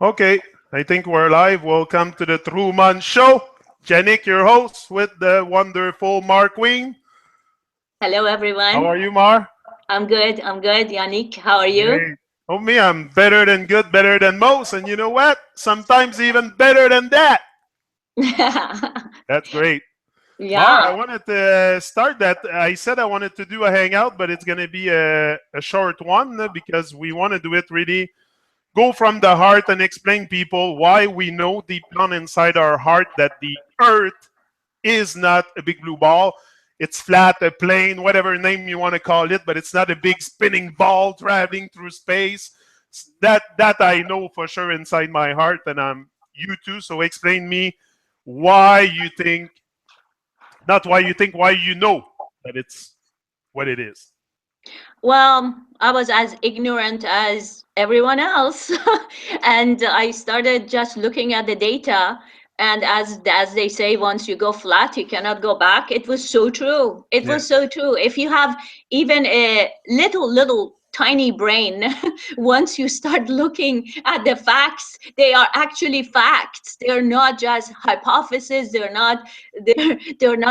Okay, I think we're live. Welcome to the TRU-MON show. Yannick, your host, with the wonderful Mark Queen. Hello, How everyone. are you, Mar? I'm good. I'm good. Yannick, how are you? Great. Oh, me, I'm better than good, better than most. And you know what? Sometimes even better than that. That's great. Mar, I Yeah. wanted to start that. I said I wanted to do a hangout, but it's going to be a short one because we want to do it really go from the heart and explain people why we know deep down inside our heart that the earth is not a big blue ball. It's flat, a plane, whatever name you want to call it, but it's not a big spinning ball traveling through space. That I know for sure inside my heart, and I'm you too. So explain me why you think, not why you think, why you know that it's what it is. Well, I was as ignorant as everyone else, and I started just looking at the data. And as they say, once you go flat, you cannot go back. It was so true. It Yeah, was so true. If you have even a little tiny brain, once you start looking at the facts, they are actually facts. They're not just hypotheses. They're not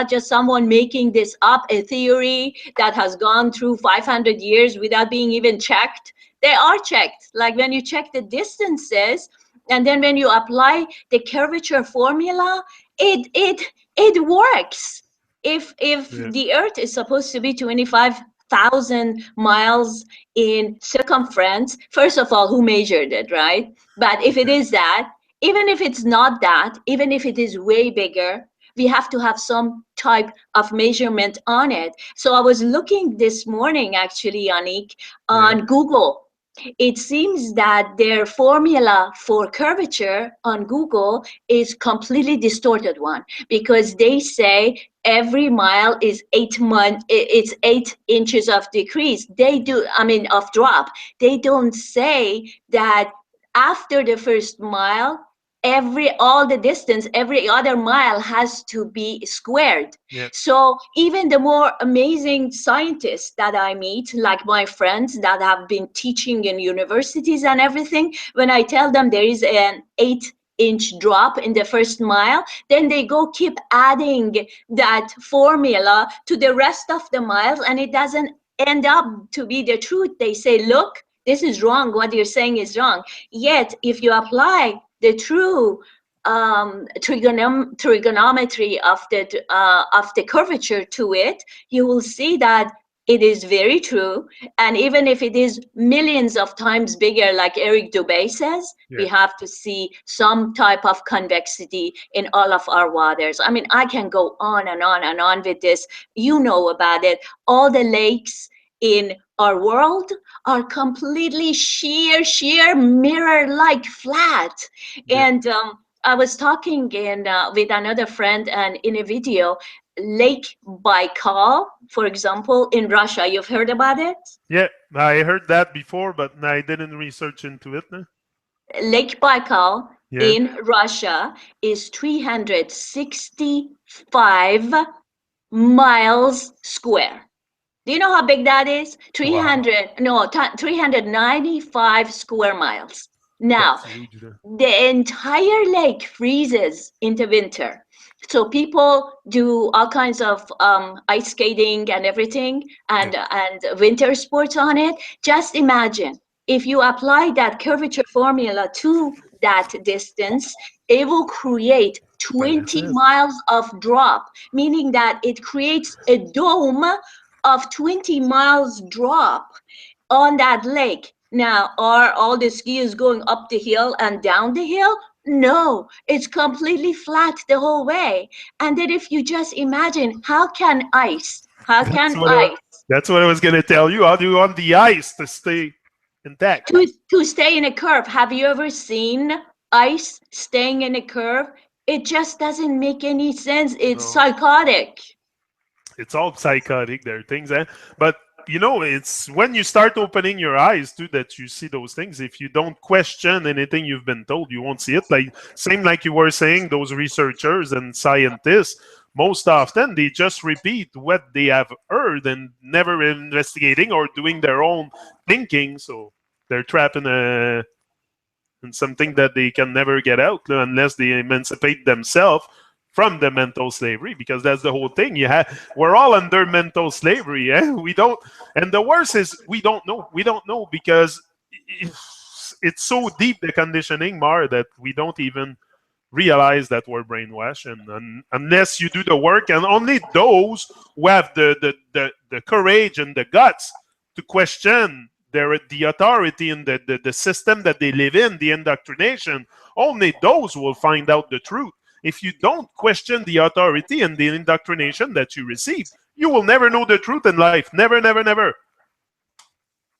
just someone making this up, a theory that has gone through 500 years without being even checked. They are checked. Like when you check the distances, and then when you apply the curvature formula, it works. If yeah, the Earth is supposed to be 25,000 miles in circumference, first of all, who measured it, right? But if it okay. is that, even if it's not that, even if it is way bigger, we have to have some type of measurement on it. So I was looking this morning, actually, Yannick, Yeah, on Google. It seems that their formula for curvature on Google is completely distorted one, because they say every mile is 8 months, it's 8 inches of decrease. They do, I mean, of drop. They don't say that after the first mile, all the distance, every other mile has to be squared. yeah, So even the more amazing scientists that I meet, like my friends that have been teaching in universities and everything, when I tell them there is an 8-inch drop in the first mile, then they go keep adding that formula to the rest of the miles, and it doesn't end up to be the truth. They say, look, this is wrong. What you're saying is wrong. Yet, if you apply the true trigonometry of the curvature to it, you will see that it is very true. And even if it is millions of times bigger, like Eric Dubay says, we yeah. have to see some type of convexity in all of our waters. I mean, I can go on and on and on with this. You know about it. All the lakes in our world are completely sheer mirror like flat. Yeah. And I was talking with another friend, and in a video, Lake Baikal, for example, in Russia. You've heard about it? Yeah, I heard that before, but I didn't research into it. No? Lake Baikal Yeah, in Russia is 365 miles square. Do you know how big that is? wow, 395 square miles. Now, that's huge. Huh? the entire lake freezes in the winter. So people do all kinds of ice skating and everything, Yeah, and winter sports on it. Just imagine if you apply that curvature formula to that distance, it will create that's 20 it. miles of drop, meaning that it creates a dome of 20 miles drop on that lake. Now, are all the skiers going up the hill and down the hill? No, it's completely flat the whole way. And then if you just imagine, how That's can what I, ice that's what I was gonna tell you. How do you want the ice to stay intact? to stay in a curve? Have you ever seen ice staying in a curve? It just doesn't make any sense. It's No, psychotic. it's all psychotic. There are things, but you know, it's when you start opening your eyes too that you see those things. If you don't question anything you've been told, you won't see it. Like same like you were saying, those researchers and scientists. Most often, they just repeat what they have heard and never investigating or doing their own thinking. So they're trapped in a and something that they can never get out unless they emancipate themselves from the mental slavery, because that's the whole thing. We're all under mental slavery. We don't, and the worst is we don't know. We don't know because it's so deep, the conditioning, Mar, that we don't even realize that we're brainwashed, and unless you do the work, and only those who have the courage and the guts to question the authority and the system that they live in, the indoctrination, only those will find out the truth. If you don't question the authority and the indoctrination that you receive, you will never know the truth in life. Never, never, never.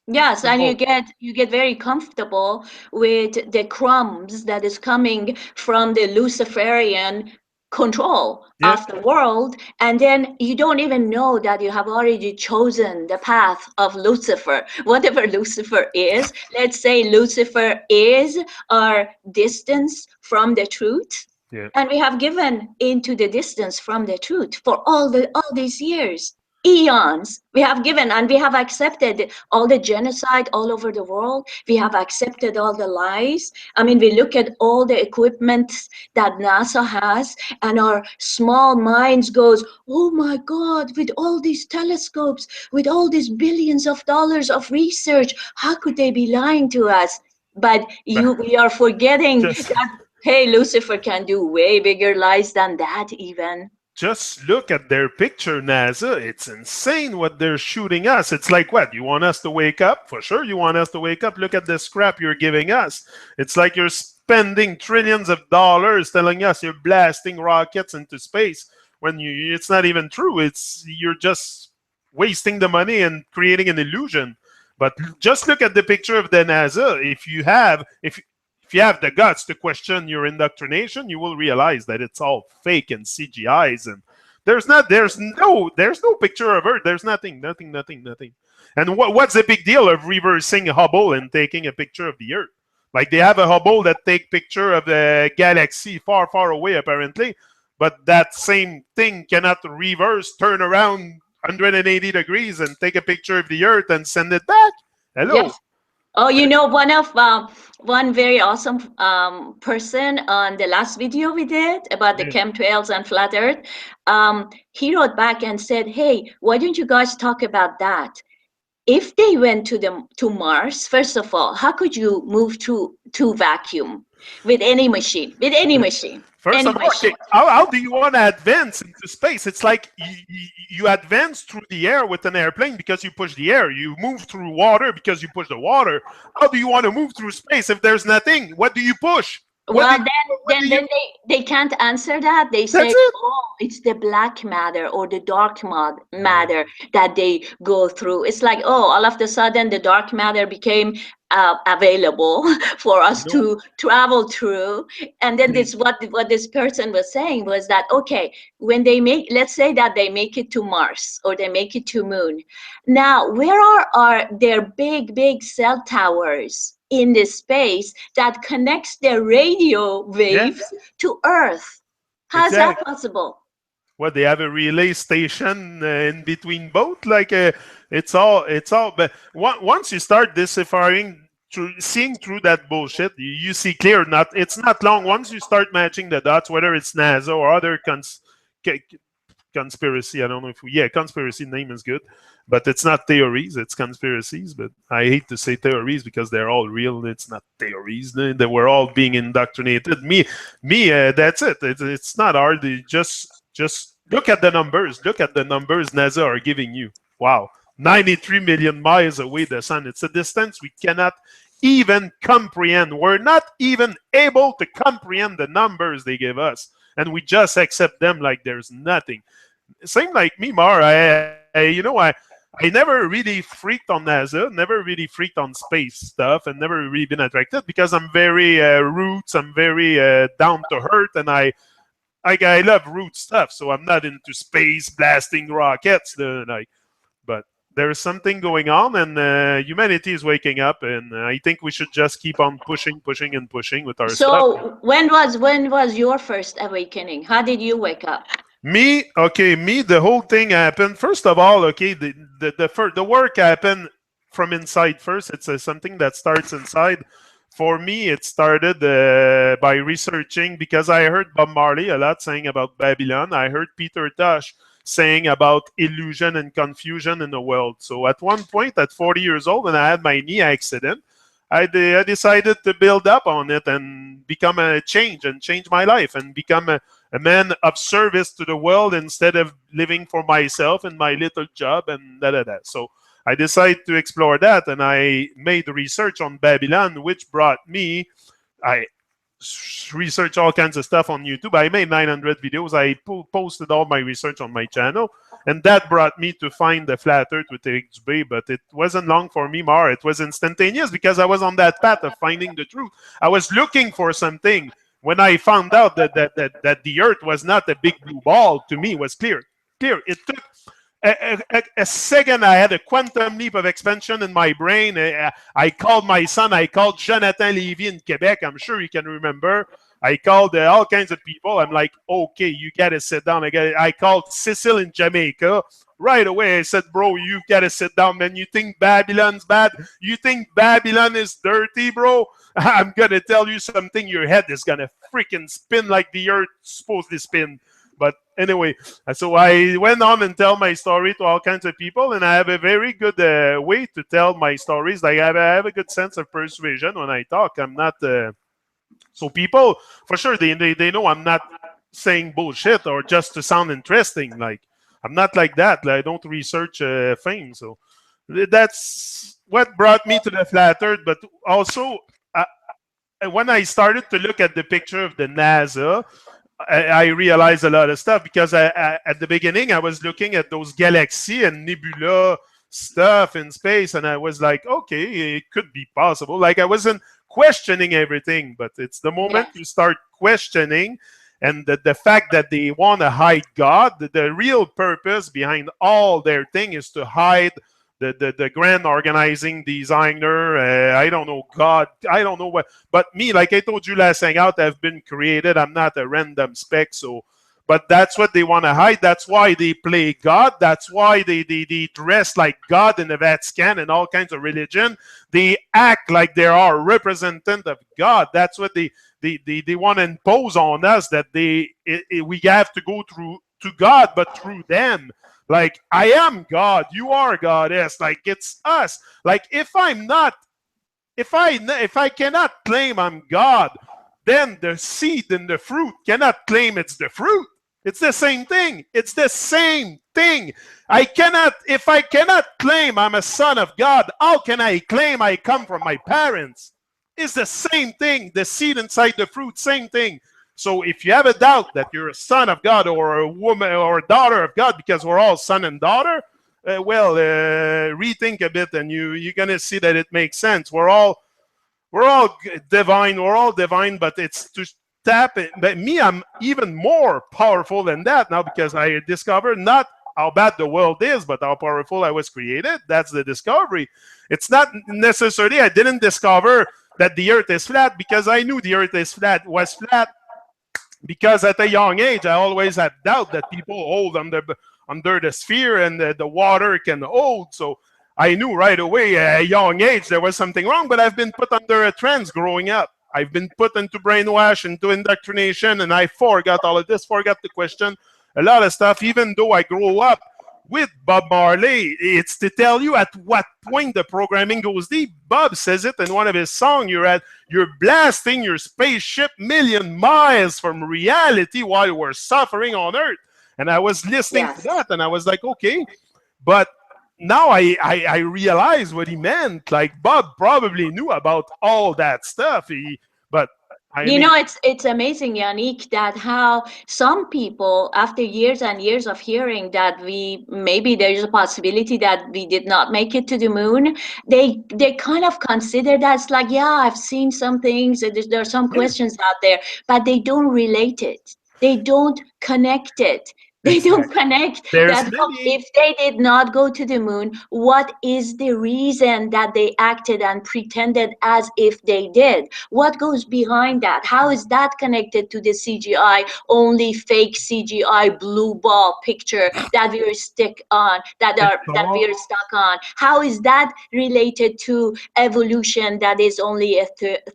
Yes, and Simple. you get very comfortable with the crumbs that is coming from the Luciferian control Yeah. of the world, and then you don't even know that you have already chosen the path of Lucifer. Whatever Lucifer is, let's say Lucifer is our distance from the truth, Yeah. and we have given into the distance from the truth for all these years. Eons we have given, and we have accepted all the genocide all over the world. We have accepted all the lies. I mean, we look at all the equipment that NASA has, and our small minds goes, oh my God, with all these telescopes, with all these billions of dollars of research, how could they be lying to us? But we are forgetting Just that, hey, Lucifer can do way bigger lies than that even. just look at their picture, NASA. It's insane what they're shooting us. It's like, what? You want us to wake up? For sure you want us to wake up. Look at the scrap you're giving us. It's like you're spending trillions of dollars telling us you're blasting rockets into space when it's not even true. You're just wasting the money and creating an illusion. But just look at the picture of the NASA. If you have the guts to question your indoctrination, you will realize that it's all fake and CGIs, and there's no picture of Earth. There's nothing. And what's the big deal of reversing Hubble and taking a picture of the Earth? Like, they have a Hubble that take picture of the galaxy far, far away, apparently, but that same thing cannot reverse, turn around 180 degrees and take a picture of the Earth and send it back. Hello. Yes. Oh, you know, one very awesome person on the last video we did about the Yeah. chemtrails and flat Earth, he wrote back and said, "Hey, why don't you guys talk about that? If they went to Mars, first of all, how could you move to vacuum with any machine? With any machine, First any of all, okay, machine." how do you want to advance into space? It's like you advance through the air with an airplane because you push the air. You move through water because you push the water. How do you want to move through space if there's nothing? What do you push? What do Well, you, what then, do you then they can't answer that. They That's say, it. "Oh, it's the black matter or the dark matter that they go through." It's like, oh, all of a sudden the dark matter became available for us No. to travel through. And then Mm. this what this person was saying was that, okay, when they make, let's say that they make it to Mars or they make it to Moon, now where are their big cell towers in the space that connects their radio Yeah, waves to Earth? How's that exactly. possible? What, they have a relay station in between both? Like, it's all. But once you start deciphering, seeing through that bullshit, you see clear. It's not long. Once you start matching the dots, whether it's NASA or other conspiracy. I don't know if conspiracy name is good, but it's not theories, it's conspiracies. But I hate to say theories because they're all real. It's not theories. They were all being indoctrinated. That's it. It's not hard. Just look at the numbers. Look at the numbers NASA are giving you. Wow. 93 million miles away the sun. It's a distance we cannot even comprehend. We're not even able to comprehend the numbers they give us, and we just accept them like there's nothing. Same like me, Mar. I never really freaked on NASA, never really freaked on space stuff, and never really been attracted because I'm very roots. I'm very down to earth, and I love root stuff. So I'm not into space blasting rockets. But there's something going on, and humanity is waking up, and I think we should just keep on pushing and pushing with our stuff. So when was your first awakening? How did you wake up? The whole thing happened. First of all, okay, the work happened from inside first. It's something that starts inside. For me, it started by researching because I heard Bob Marley a lot saying about Babylon. I heard Peter Tosh saying about illusion and confusion in the world. So at one point, at 40 years old, when I had my knee accident, I decided to build up on it and become a change and change my life and become a man of service to the world instead of living for myself and my little job and da da da. So I decided to explore that, and I made research on Babylon, which brought me. I researched all kinds of stuff on YouTube. I made 900 videos. I posted all my research on my channel, and that brought me to find the flat Earth with Eric Dubé. But it wasn't long for me, Mar. It was instantaneous because I was on that path of finding the truth. I was looking for something. When I found out that the Earth was not a big blue ball, to me, it was clear. Clear. It took a second. I had a quantum leap of expansion in my brain. I called my son. I called Jonathan Levy in Quebec. I'm sure you can remember. I called all kinds of people. I'm like, okay, you got to sit down. I called Cecil in Jamaica. Right away, I said, bro, you got to sit down, man. You think Babylon's bad? You think Babylon is dirty, bro? I'm going to tell you something. Your head is going to freaking spin like the earth supposed to spin. But anyway, so I went on and tell my story to all kinds of people, and I have a very good way to tell my stories. Like I have a good sense of persuasion when I talk. I'm not so people for sure they know I'm not saying bullshit or just to sound interesting. Like I'm not like that. I don't research fame. So that's what brought me to the flat Earth. But also, when I started to look at the picture of the NASA, I realized a lot of stuff because at the beginning I was looking at those galaxy and nebula stuff in space, and I was like, okay, it could be possible. Like I wasn't questioning everything, but it's the moment Yes. you start questioning, and the fact that they want to hide God, the real purpose behind all their thing is to hide the grand organizing designer. I don't know God. I don't know what. But me, like I told you last hangout, I've been created. I'm not a random speck. So, but that's what they want to hide. That's why they play God. That's why they dress like God in the Vatican and all kinds of religion. They act like they are a representative of God. That's what they want to impose on us, that we have to go through to God, but through them. Like I am God, you are goddess. Like it's us. Like if I cannot claim I'm God, then the seed and the fruit cannot claim it's the fruit. It's the same thing. It's the same thing. If I cannot claim I'm a son of God, how can I claim I come from my parents? It's the same thing. The seed inside the fruit, same thing. So if you have a doubt that you're a son of God or a woman or a daughter of God, because we're all son and daughter, rethink a bit, and you're gonna see that it makes sense. We're all divine. We're all divine, but it's to tap it. But me, I'm even more powerful than that now because I discovered not how bad the world is, but how powerful I was created. That's the discovery. It's not necessarily I didn't discover that the earth is flat because I knew the earth was flat because at a young age I always had doubt that people hold under the sphere and the water can hold. So I knew right away at a young age there was something wrong, but I've been put under a trance growing up. I've been put into brainwash, into indoctrination, and I forgot all of this, forgot to question a lot of stuff, even though I grew up with Bob Marley. It's to tell you at what point the programming goes deep. Bob says it in one of his songs. You're blasting your spaceship million miles from reality while we're suffering on Earth. And I was listening to Yes. that, and I was like, okay, but now I realize what he meant. Like Bob probably knew about all that stuff. But I You mean, know, it's amazing, Yannick, that how some people, after years and years of hearing that we maybe there is a possibility that we did not make it to the moon, they kind of consider that's like, yeah, I've seen some things, there are some yeah, questions out there, but they don't relate it. They don't connect it They don't Exactly. connect There's that many. if they did not go to the moon, what is the reason that they acted and pretended as if they did? What goes behind that? How is that connected to the CGI, only fake CGI blue ball picture that we're stick on, It's that all. we're stuck on? How is that related to evolution that is only a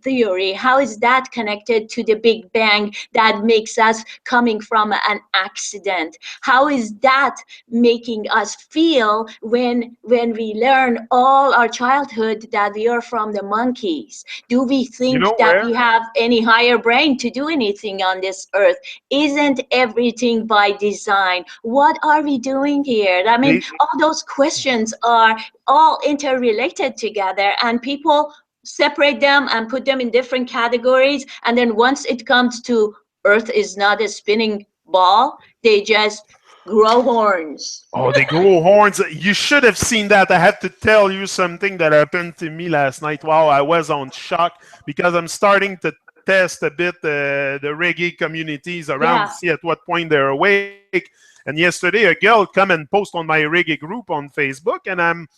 theory? How is that connected to the Big Bang that makes us coming from an accident? How is that making us feel when we learn all our childhood that we are from the monkeys? Do we You think know that where we have any higher brain to do anything on this earth? Isn't everything by design? What are we doing here? I mean, they all those questions are all interrelated together, and people separate them and put them in different categories. And then once it comes to earth is not a spinning ball, they just grow horns. Oh, they grow horns. You should have seen that. I have to tell you something that happened to me last night. Wow, I was on shock because I'm starting to test a bit the reggae communities around, Yeah. see at what point they're awake. And yesterday, a girl come and post on my reggae group on Facebook, and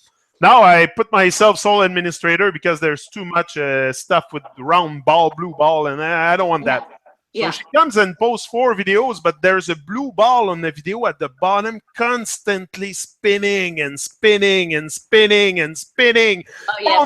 now I put myself sole administrator because there's too much stuff with round ball, blue ball, and I don't want Yeah. that. So Yeah. she comes and posts 4 videos, but there's a blue ball on the video at the bottom, constantly spinning and spinning and spinning and spinning Oh, yes, yes.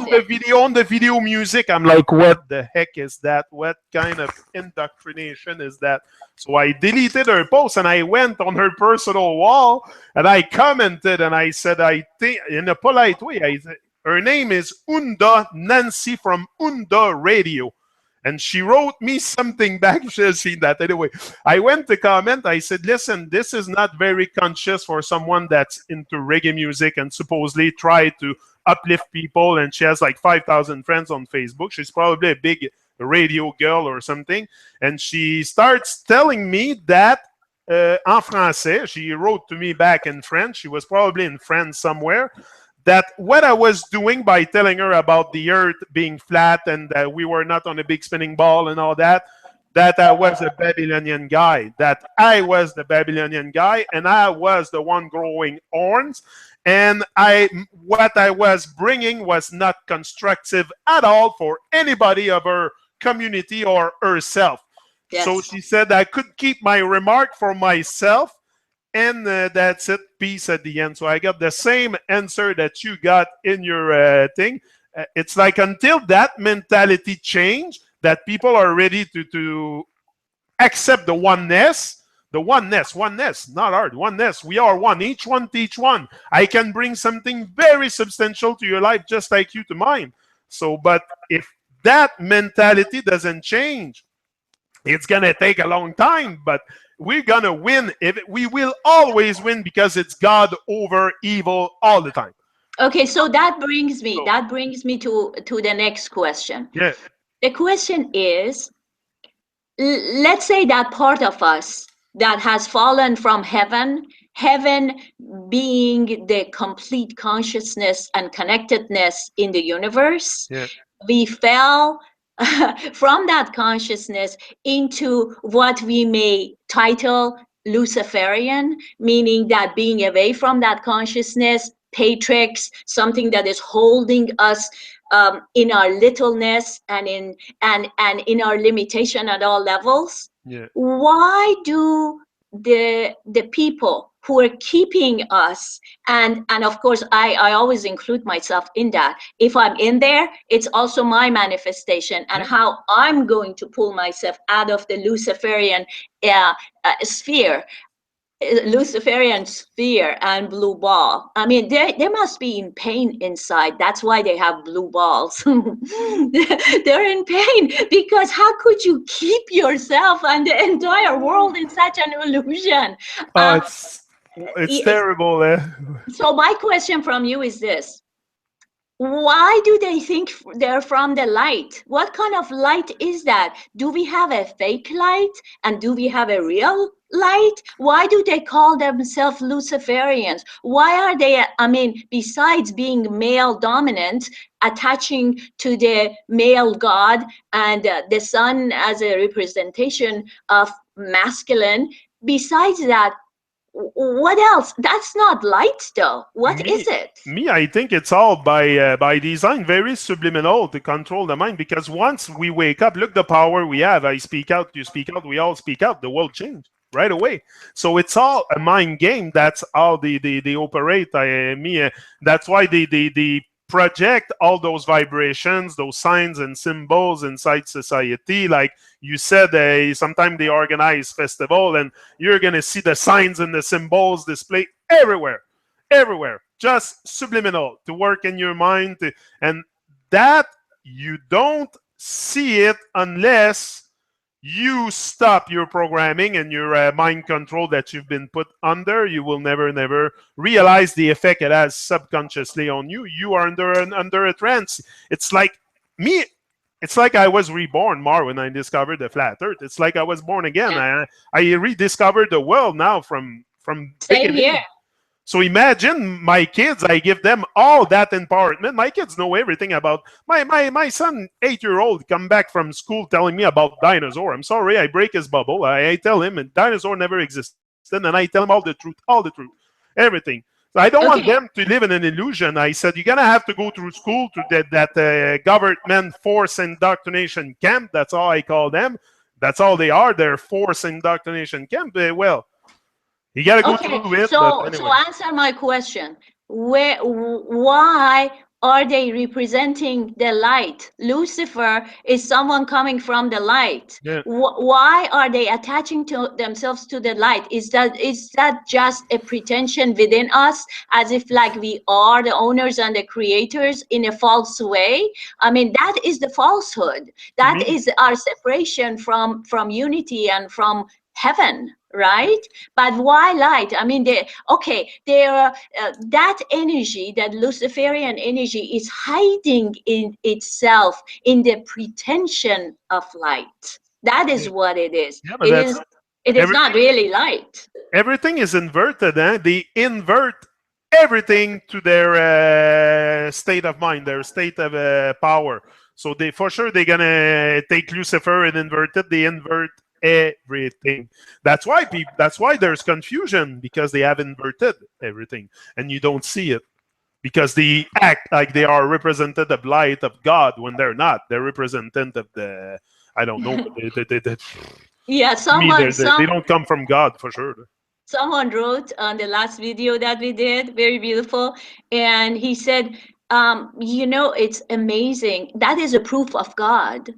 on the video music. I'm like, what the heck is that? What kind of indoctrination is that? So I deleted her post and I went on her personal wall and I commented and I said, I think in a polite way, I said, her name is Unda Nancy from Unda Radio. And she wrote me something back. You should have seen that. Anyway, I went to comment. I said, listen, this is not very conscious for someone that's into reggae music and supposedly try to uplift people. And she has like 5,000 friends on Facebook. She's probably a big radio girl or something. And she starts telling me that en français, she wrote to me back in French. She was probably in France somewhere, that what I was doing by telling her about the earth being flat and that we were not on a big spinning ball and all that, that I was a Babylonian guy, that I was the Babylonian guy and I was the one growing horns. And what I was bringing was not constructive at all for anybody of her community or herself. So Yes. she said I could keep my remark for myself, and that's it. Peace at the end. So I got the same answer that you got in your thing. It's like until that mentality change, that people are ready to accept the oneness, not hard, oneness. We are one, each one teach one. I can bring something very substantial to your life just like you to mine. So, but if that mentality doesn't change, it's gonna take a long time, but we're gonna win. If we will always win because it's God over evil all the time. Okay, so So that brings me to the next question. yeah, The question is, let's say that part of us that has fallen from heaven, heaven being the complete consciousness and connectedness in the universe, yeah, we fell from that consciousness into what we may title Luciferian, meaning that being away from that consciousness, Patrix, something that is holding us in our littleness and and in our limitation at all levels. yeah. Why do the people who are keeping us, and of course I always include myself in that, if I'm in there, it's also my manifestation and Yeah. how I'm going to pull myself out of the Luciferian sphere, Luciferian sphere and blue ball. I mean, they must be in pain inside. That's why they have blue balls. They're in pain because how could you keep yourself and the entire world in such an illusion? Oh, Uh, it's terrible. so my question from you is this: why do they think they're from the light? What kind of light is that? Do we have a fake light and do we have a real light? Why do they call themselves Luciferians? Why are they, I mean, besides being male dominant, attaching to the male god and the sun as a representation of masculine, besides that, What else? That's not light, though. What Me, is it? I think it's all by design, very subliminal to control the mind. Because once we wake up, look the power we have. I speak out, you speak out, we all speak out. The world change right away. So it's all a mind game. That's how they operate. That's why they project all those vibrations, those signs and symbols inside society. Like you said, sometimes they organize festival, and you're gonna see the signs and the symbols displayed everywhere, just subliminal to work in your mind, and that you don't see it unless you stop your programming and your mind control that you've been put under. You will never realize the effect it has subconsciously on you. You are under a trance. It's like me. It's like I was reborn, Mar, when I discovered the flat Earth. It's like I was born again. Yeah. I rediscovered the world now from Same here. beginning. So imagine my kids, I give them all that empowerment. My kids know everything about my son, 8-year old, come back from school telling me about dinosaur. I'm sorry, I break his bubble. I tell him and dinosaur never existed, and I tell him all the truth, everything. So I don't want Okay. them to live in an illusion. I said you're gonna have to go through school to that government force indoctrination camp. That's all I call them. That's all they are. They're force indoctrination camp. Well, you gotta go Okay. through it, but So anyway. answer my question. Why are they representing the light? Lucifer is someone coming from the light. Yeah. Why are they attaching to themselves to the light? Is that just a pretension within us, as if like we are the owners and the creators in a false way? I mean, that is the falsehood. To That me, is our separation from unity and from heaven, right? But why light? I mean, there are that energy, that Luciferian energy, is hiding in itself in the pretension of light. That yeah, is what it is. yeah, but It that's is. It is not everything. really light. Everything is inverted. They invert everything to their state of mind, their state of power. So they, for sure, they're gonna take Lucifer and invert it. They invert everything. That's why there's confusion, because they have inverted everything, and you don't see it, because they act like they are representative light of God when they're not. They're representative of the, I don't know, but Yeah, to me, someone they some don't come from God for sure. someone wrote on the last video that we did, very beautiful, and he said, it's amazing. That is a proof of God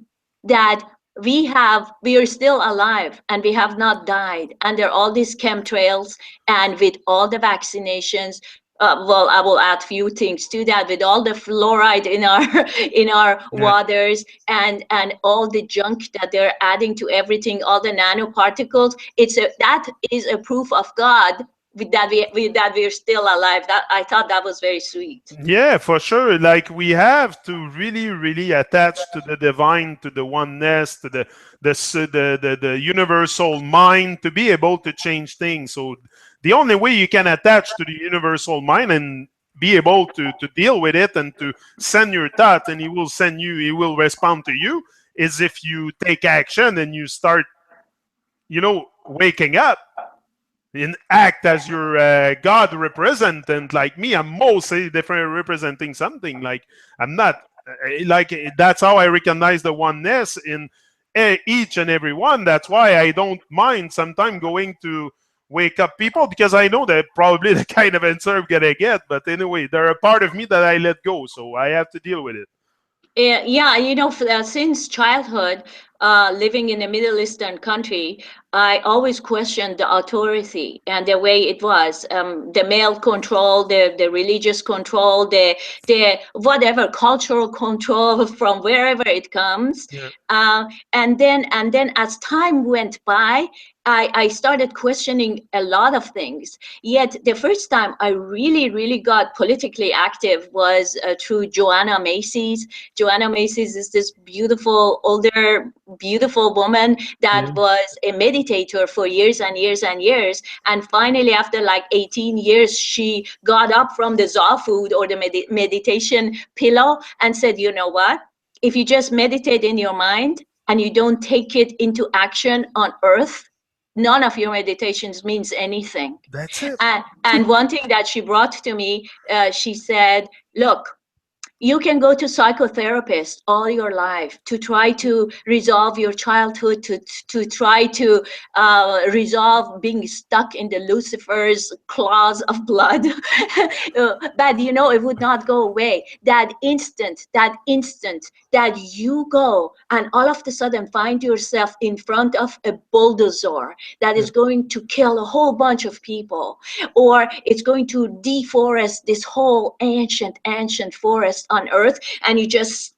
that we are still alive and we have not died under all these chemtrails and with all the vaccinations. Well, I will add few things to that, with all the fluoride in our in our Yeah. waters, and all the junk that they're adding to everything, all the nanoparticles. That is a proof of God that we're still alive. That I thought that was very sweet. Yeah, for sure. Like we have to really attach to the divine, to the oneness, to the universal mind to be able to change things. So the only way you can attach to the universal mind and be able to deal with it and to send your thought, and he will respond to you, is if you take action and you start, waking up and act as your God representant. Like me, I'm mostly different representing something. Like I'm not like that's how I recognize the oneness in each and every one. That's why I don't mind sometimes going to wake up people, because I know that probably the kind of answer I'm gonna get. But anyway, they're a part of me that I let go, so I have to deal with it. Yeah, since childhood, living in a Middle Eastern country, I always questioned the authority and the way it was, the male control, the religious control, the whatever cultural control from wherever it comes. Yeah. And then as time went by, I started questioning a lot of things. Yet the first time I really got politically active was through Joanna Macy's. Joanna Macy's is this beautiful, older, beautiful woman that Yeah. was a meditator for years and years and years. And finally, after like 18 years, she got up from the Zaw food or the meditation pillow and said, you know what? If you just meditate in your mind and you don't take it into action on earth, none of your meditations means anything. That's it. And one thing that she brought to me, she said, look, you can go to psychotherapist all your life to try to resolve your childhood, to try to resolve being stuck in the Lucifer's claws of blood. But you know, it would not go away. That instant that you go and all of a sudden find yourself in front of a bulldozer that Yeah. is going to kill a whole bunch of people, or it's going to deforest this whole ancient forest on earth, and you just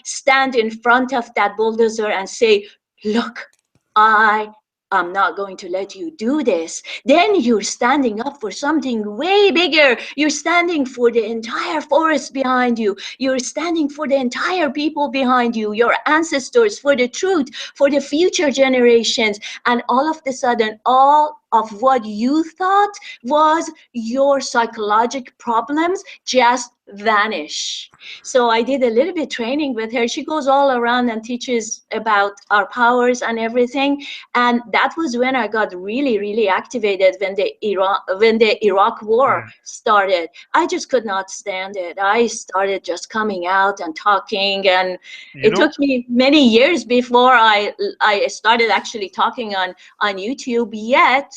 stand in front of that bulldozer and say, look, I am not going to let you do this. Then you're standing up for something way bigger. You're standing for the entire forest behind you. You're standing for the entire people behind you, your ancestors, for the truth, for the future generations. And all of a sudden, all of what you thought was your psychological problems just vanish. So I did a little bit training with her. She goes all around and teaches about our powers and everything. And that was when I got really, really activated when the Iraq war Yeah. started. I just could not stand it. I started just coming out and talking, and You it know, took me many years before I started actually talking on YouTube. Yet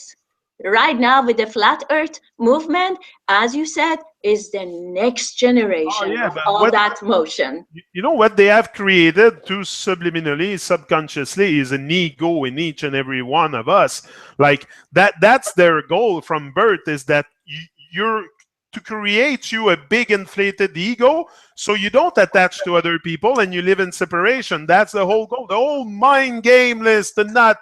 right now with the flat earth movement, as you said, is the next oh generation yeah, of but all that motion. you know what they have created too subliminally, subconsciously, is an ego in each and every one of us. Like that's their goal from birth, is that you're to create you a big inflated ego so you don't attach to other people and you live in separation. That's the whole goal. The whole mind game is to not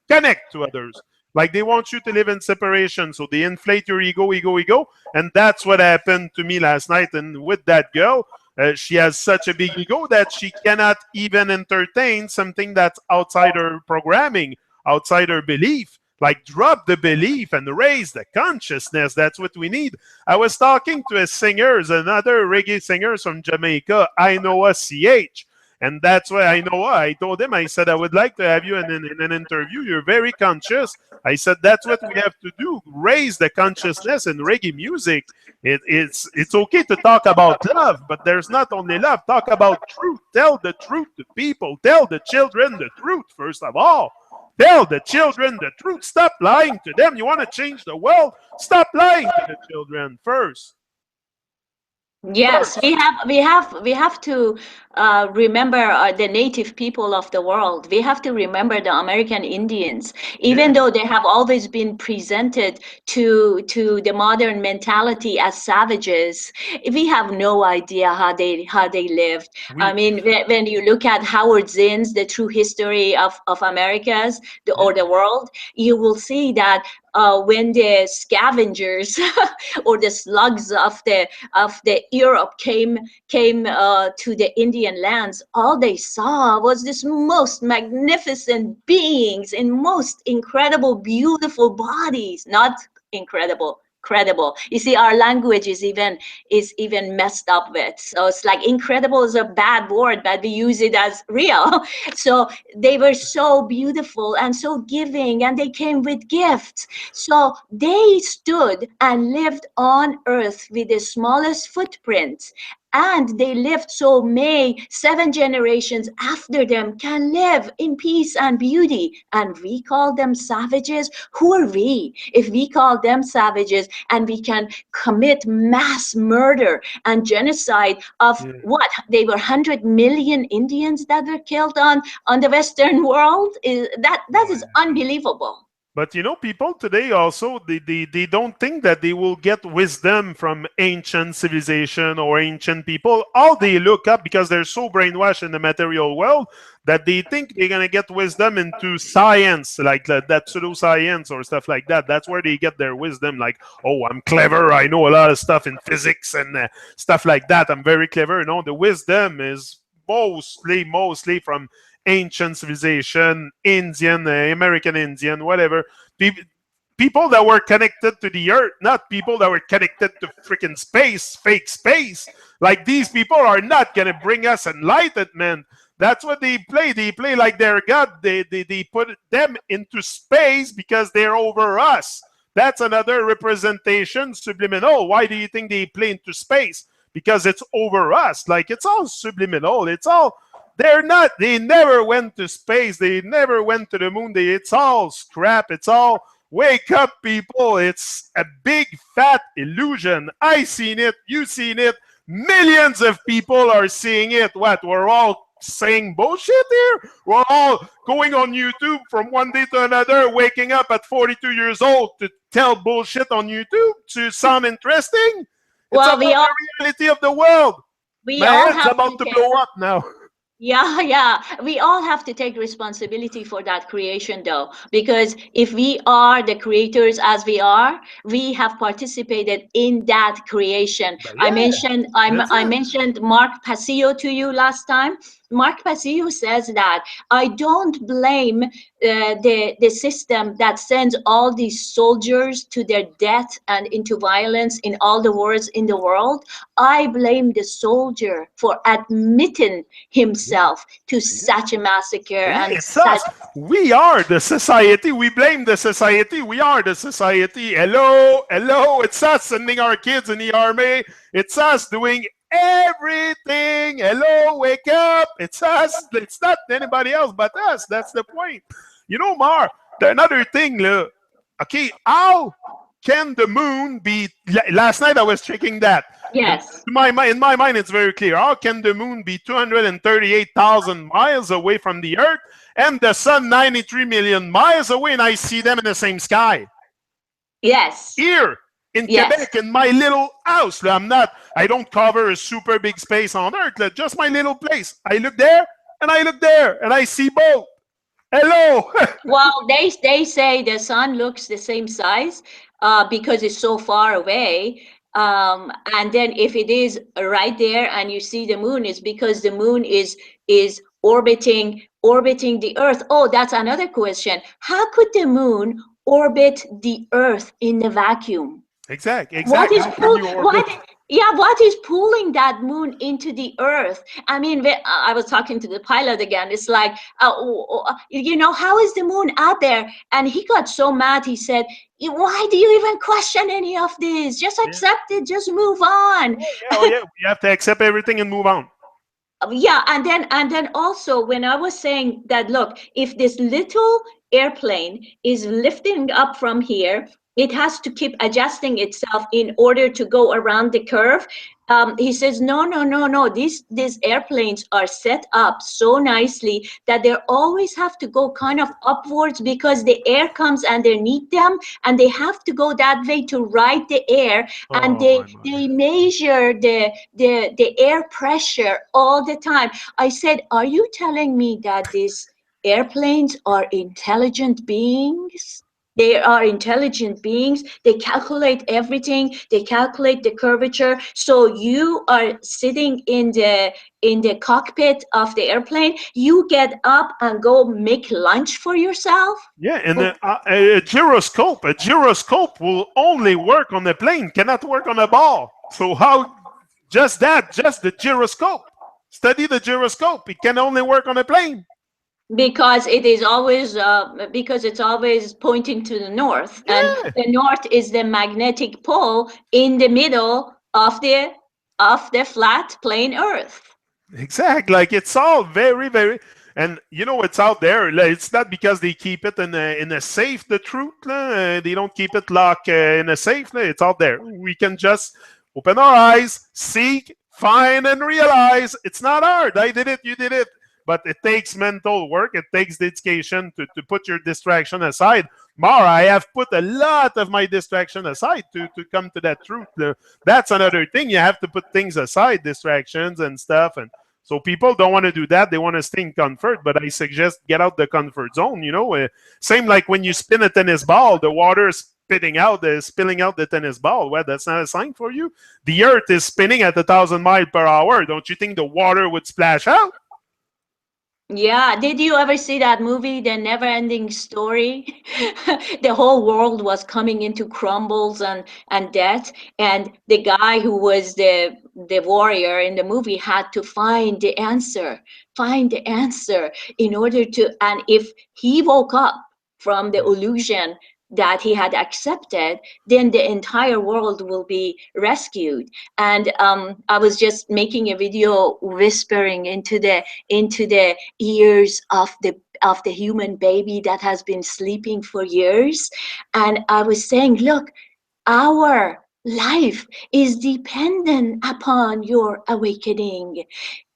connect to others. Like they want you to live in separation, so they inflate your ego, and that's what happened to me last night. And with that girl, she has such a big ego that she cannot even entertain something that's outside her programming, outside her belief. Like drop the belief and raise the consciousness. That's what we need. I was talking to a singer, another reggae singer from Jamaica, Inoa CH. And that's why I know I told him, I said, I would like to have you in an interview. You're very conscious. I said, that's what we have to do, raise the consciousness in reggae music. It's okay to talk about love, but there's not only love. Talk about truth. Tell the truth to people. Tell the children the truth, first of all. Tell the children the truth. Stop lying to them. You want to change the world? Stop lying to the children first. Yes, First. we have to remember the native people of the world. We have to remember the American Indians, even Yeah. though they have always been presented to the modern mentality as savages. We have no idea how they lived. I We. mean, when you look at Howard Zinn's The True History of Americas, Yeah. or the world, you will see that when the scavengers or the slugs of the Europe came to the Indian lands, all they saw was this most magnificent beings in most incredible, beautiful bodies. Not incredible, credible. You see, our language is even messed up with. So it's like incredible is a bad word, but we use it as real. So they were so beautiful and so giving, and they came with gifts. So they stood and lived on earth with the smallest footprint. And they lived so may 7 generations after them can live in peace and beauty. And we call them savages. Who are we if we call them savages and we can commit mass murder and genocide of Yeah. what? They were 100 million Indians that were killed on the Western world. That Oh, is yeah. unbelievable. But you know, people today also they don't think that they will get wisdom from ancient civilization or ancient people. All they look up because they're so brainwashed in the material world that they think they're gonna get wisdom into science, like that pseudoscience or stuff like that. That's where they get their wisdom. Like, oh, I'm clever. I know a lot of stuff in physics and stuff like that. I'm very clever. No, the wisdom is mostly from ancient civilization, Indian, American Indian, whatever. People that were connected to the earth, not people that were connected to freaking space, fake space. Like these people are not going to bring us enlightenment. That's what they play. They play like they're God. They put them into space because they're over us. That's another representation, subliminal. Why do you think they play into space? Because it's over us. Like, it's all subliminal. It's all, they're not, they never went to space. They never went to the moon. It's all scrap. It's all, wake up, people. It's a big fat illusion. I seen it. You seen it. Millions of people are seeing it. What? We're all saying bullshit here? We're all going on YouTube from one day to another, waking up at 42 years old to tell bullshit on YouTube to sound interesting? It's Well, about the reality of the world. we My all head's have about to to take. blow up now. Yeah, yeah. We all have to take responsibility for that creation, though, because if we are the creators as we are, we have participated in that creation. But I yeah, mentioned that's I it. mentioned Mark Passio to you last time. Mark Passio says that I don't blame the system that sends all these soldiers to their death and into violence in all the wars in the world. I blame the soldier for admitting himself to Yeah. such a massacre Yeah, and it's such. us. We are the society. We blame the society. We are the society. Hello, hello. It's us sending our kids in the army. It's us doing everything. Hello, wake up. It's us. It's not anybody else but us. That's the point. You know, Mar, another thing, okay, how can the moon be, last night I was checking that. And Yes, in my mind, it's very clear. How can the moon be 238,000 miles away from the Earth and the sun 93 million miles away, and I see them in the same sky? yes, Here in yes. Quebec, in my little house, I don't cover a super big space on Earth, just my little place. I look there and I look there and I see both. Hello. Well, they say the sun looks the same size because it's so far away. And then if it is right there and you see the moon, it's because the moon is orbiting the Earth. Oh, that's another question. How could the moon orbit the Earth in the vacuum? What Exactly. is How can pull? you orbit? What? Yeah, what is pulling that moon into the Earth? I mean, I was talking to the pilot again. It's like, how is the moon out there? And he got so mad. He said, "Why do you even question any of this? Just Yeah. accept it. Just move on." Oh yeah. Oh yeah. We have to accept everything and move on. Yeah, and then also when I was saying that, look, if this little airplane is lifting up from here, it has to keep adjusting itself in order to go around the curve. He says, no, no, no, no, these airplanes are set up so nicely that they always have to go kind of upwards because the air comes underneath them, and they have to go that way to ride the air. And Oh my my. they measure the air pressure all the time. I said, are you telling me that these airplanes are intelligent beings? They are intelligent beings. They calculate everything. They calculate the curvature. So you are sitting in the cockpit of the airplane. You get up and go make lunch for yourself. Yeah, and a gyroscope. A gyroscope will only work on a plane, cannot work on a ball. So how? Just that, just the gyroscope. Study the gyroscope. It can only work on a plane. Because it's always pointing to the north, and Yeah, the north is the magnetic pole in the middle of the flat plane Earth. exactly. Like, it's all very, very, and it's out there. Like, it's not because they keep it in a safe. The truth, they don't keep it locked in a safe. It's out there. We can just open our eyes, seek, find, and realize. It's not hard. I did it. You did it. But it takes mental work. It takes dedication to put your distraction aside. Mara, I have put a lot of my distraction aside to come to that truth. That's another thing. You have to put things aside, distractions and stuff. And so people don't want to do that. They want to stay in comfort. But I suggest get out the comfort zone. Same like when you spin a tennis ball, the water is spilling out the tennis ball. Well, that's not a sign for you. The earth is spinning at 1,000 miles per hour. Don't you think the water would splash out? Yeah, did you ever see that movie, The Never Ending Story? The whole world was coming into crumbles and death, and the guy who was the warrior in the movie had to find the answer find the answer in order to, and if he woke up from the illusion that he had accepted, then the entire world will be rescued. And I was just making a video whispering into the ears of the human baby that has been sleeping for years, and I was saying, look, our life is dependent upon your awakening.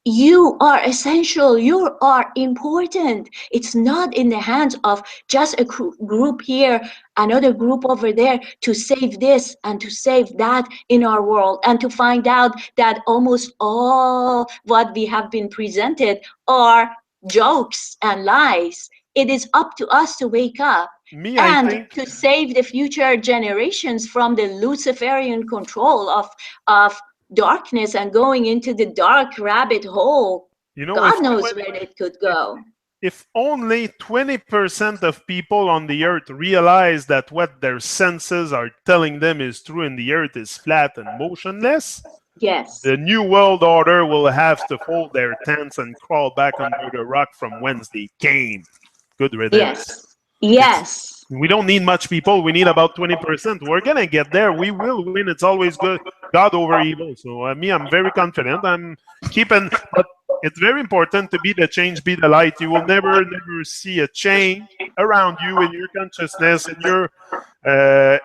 You are essential, you are important. It's not in the hands of just a group here, another group over there, to save this and to save that in our world, and to find out that almost all what we have been presented are jokes and lies. It is up to us to wake up Me, I and think, to save the future generations from the Luciferian control of darkness and going into the dark rabbit hole. you know, God knows where it could go. if only 20% of people on the earth realize that what their senses are telling them is true and the earth is flat and motionless, Yes, the new world order will have to fold their tents and crawl back under the rock from whence they came. Good riddance. yes, It's yes. we don't need much people. We need about 20%. We're gonna get there. We will win. It's always good. God over evil. So me, I'm very confident. I'm keeping, but it's very important to be the change, be the light. You will never see a change around you in your consciousness in your uh,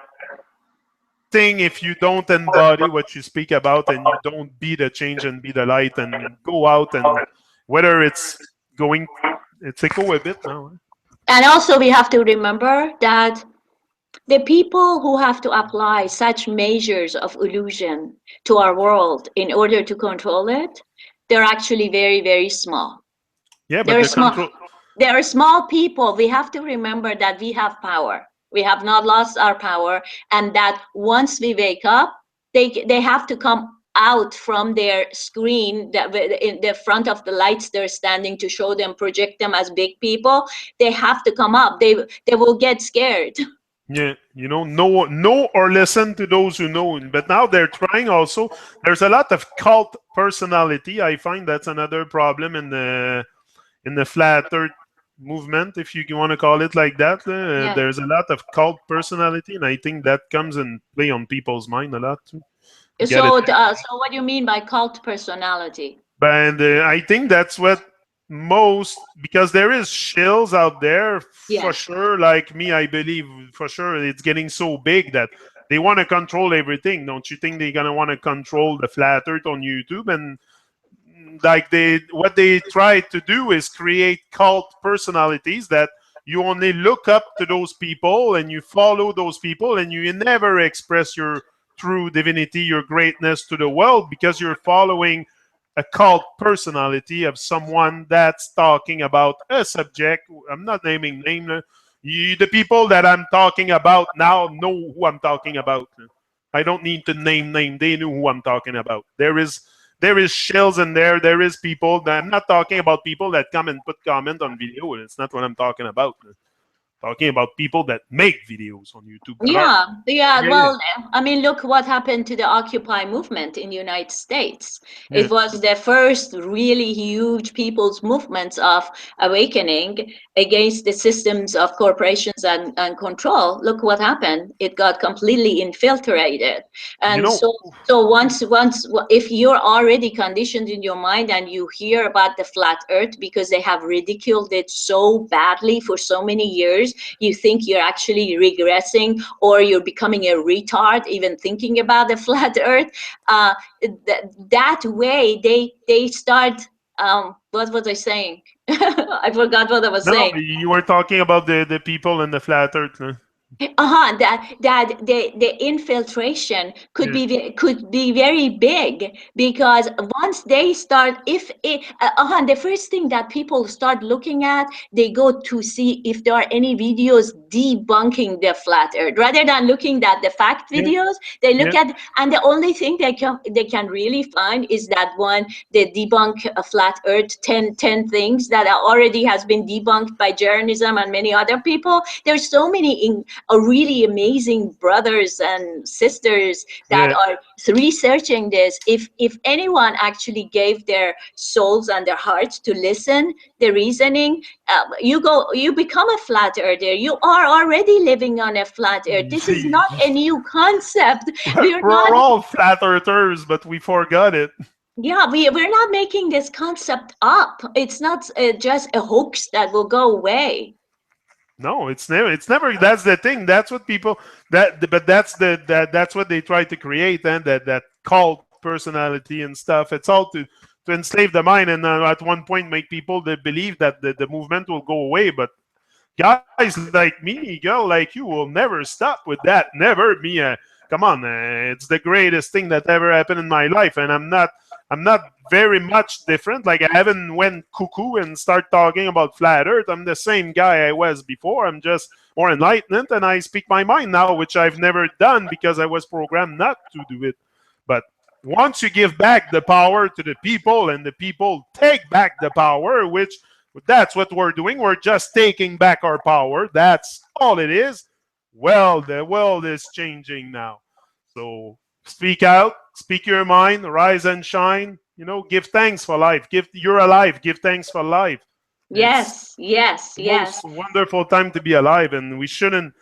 thing if you don't embody what you speak about and you don't be the change and be the light and go out and whether it's going, it's echo a bit now. Huh? And also, we have to remember that the people who have to apply such measures of illusion to our world in order to control it, they're actually very, very small. Yeah, but They're the small. control. They're small people. We have to remember that we have power. We have not lost our power, and that once we wake up, they have to come out from their screen that in the front of the lights they're standing to show them, project them as big people. They have to come up. They will get scared. Yeah, you know or listen to those who know. But now they're trying also. There's a lot of cult personality. I find that's another problem in the flat earth movement, if you want to call it like that. Yeah. There's a lot of cult personality, and I think that comes and play on people's mind a lot too. Get it? So what do you mean by cult personality? But I think that's what most, because there is shills out there for Yes. sure. Like me, I believe for sure it's getting so big that they want to control everything. Don't you think they're gonna want to control the flat earth on YouTube? And like what they try to do is create cult personalities that you only look up to those people and you follow those people and you never express your true divinity, your greatness to the world because you're following a cult personality of someone that's talking about a subject. I'm not naming name. The people that I'm talking about now know who I'm talking about. I don't need to name. They know who I'm talking about. There is shells in there. There is people. I'm not talking about people that come and put comment on video. It's not what I'm talking about. Talking about people that make videos on YouTube that are. Yeah, yeah. Yeah, Well, I mean, look what happened to the Occupy movement in the United States. yeah. It was the first really huge people's movements of awakening against the systems of corporations and control. Look what happened. It got completely infiltrated. You And know, so once if you're already conditioned in your mind and you hear about the flat earth because they have ridiculed it so badly for so many years, you think you're actually regressing or you're becoming a retard even thinking about the flat earth. That way they start, what was I saying? I forgot what I was no, saying. you were talking about the people in the flat earth. Huh? That the infiltration could Yeah, be very big, because once they start, if it, the first thing that people start looking at, they go to see if there are any videos debunking the flat earth rather than looking at the fact yeah, videos. They look yeah. at, and the only thing they can really find is that one, the debunk a flat earth, 10 things that already has been debunked by journalism and many other people. There's so many really amazing brothers and sisters that Yeah. are researching this. If anyone actually gave their souls and their hearts to listen the reasoning, you become a flat earther. You are already living on a flat earth. This is not a new concept. We're We're not, all flat earthers, but we forgot it. yeah, we're not making this concept up. It's not just a hoax that will go away. No, it's never. It's never. That's the thing. That's what people. But that's what they try to create, and that cult personality and stuff. It's all to enslave the mind, and at one point make people they believe that the movement will go away. But guys like me, girl like you, will never stop with that. Never. Me. Come on. It's the greatest thing that ever happened in my life, and I'm not very much different. Like I haven't went cuckoo and start talking about flat Earth. I'm the same guy I was before. I'm just more enlightened, and I speak my mind now, which I've never done because I was programmed not to do it. But once you give back the power to the people, and the people take back the power, which that's what we're doing. We're just taking back our power. That's all it is. Well, the world is changing now. So speak out, speak your mind, rise and shine. Give thanks for life. You're alive. Give thanks for life. It's Yes, yes, the yes. most wonderful time to be alive, and we shouldn't.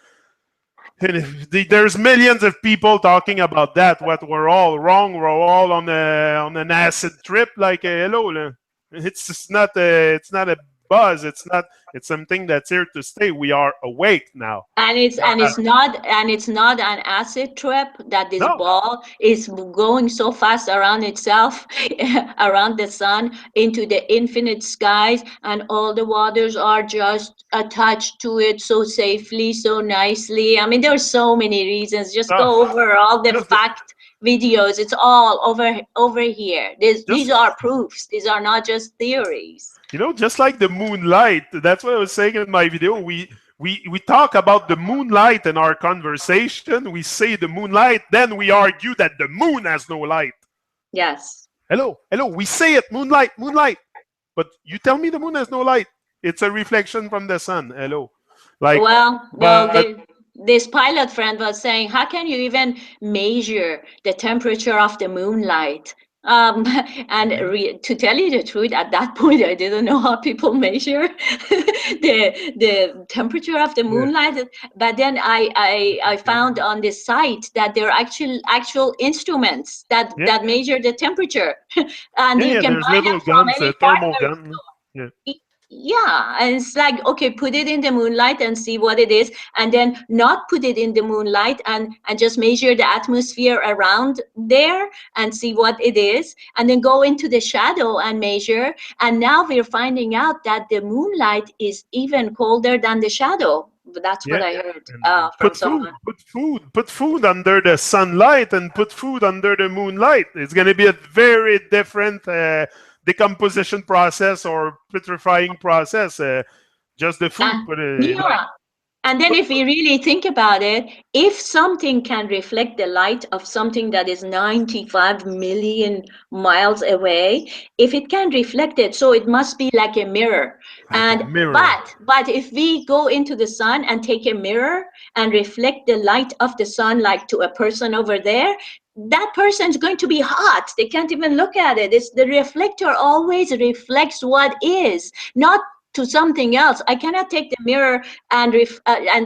There's millions of people talking about that. What we're all wrong. We're all on an acid trip. Like hello, it's just not a. It's not a buzz. It's not. It's something that's here to stay. We are awake now. And it's Not and that, it's not and it's not an acid trip that this no. ball is going so fast around itself, around the sun, into the infinite skies, and all the waters are just attached to it so safely, so nicely. I mean, there are so many reasons. Just Uh, go over all the just fact videos. It's all over here. These just are proofs. These are not just theories. just like the moonlight. That's what I was saying in my video. We talk about the moonlight in our conversation. We say the moonlight, then we argue that the moon has no light. Yes. Hello, hello. We say it, moonlight, moonlight. But you tell me the moon has no light. It's a reflection from the sun. Hello, like, Well, but this pilot friend was saying, how can you even measure the temperature of the moonlight? Um, and to tell you the truth, at that point, I didn't know how people measure the temperature of the yeah, moonlight. But then I found on the site that there are actual instruments yeah, that measure the temperature, and yeah, you yeah. can There's buy them little from guns, any thermal hardware gun. Yeah, store. Yeah, and it's like, okay, put it in the moonlight and see what it is, and then not put it in the moonlight and just measure the atmosphere around there and see what it is, and then go into the shadow and measure. And now we're finding out that the moonlight is even colder than the shadow. That's what yeah. I heard And from someone. put food under the sunlight, and put food under the moonlight. It's going to be a very different decomposition process or petrifying process. Just the food, And but like yeah, and then, put, if we really think about it, if something can reflect the light of something that is 95 million miles away, if it can reflect it, so it must be like a mirror. like a And mirror. but if we go into the sun and take a mirror and reflect the light of the sun, like to a person over there, that person's going to be hot. They can't even look at it. It's the reflector always reflects what is, not to something else. I cannot take the mirror and